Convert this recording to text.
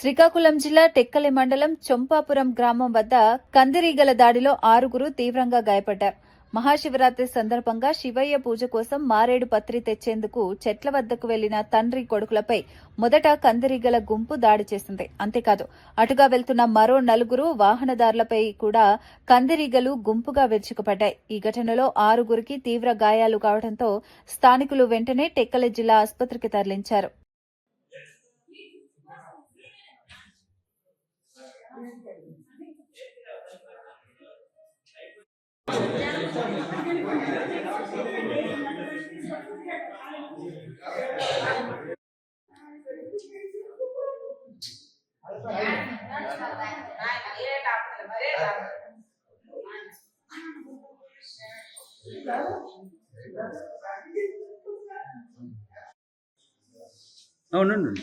శ్రీకాకుళం జిల్లా టెక్కలి మండలం చొంపాపురం గ్రామం వద్ద కందిరీగల దాడిలో 6గురు తీవ్రంగా గాయపడ్డారు. మహాశివరాత్రి సందర్భంగా శివయ్య పూజ కోసం మారేడు పత్రి తెచ్చేందుకు చెట్ల వద్దకు వెళ్లిన తండ్రి కొడుకులపై మొదట కందిరీగల గుంపు దాడి చేసింది. అంతేకాదు అటుగా వెళ్తున్న మరో 4 వాహనదారులపై కూడా కందిరీగలు గుంపుగా విరుచుకుపడ్డాయి. ఈ ఘటనలో 6గురికి తీవ్ర గాయాలు కావడంతో స్థానికులు వెంటనే టెక్కలి జిల్లా ఆసుపత్రికి తరలించారు. అవునండి.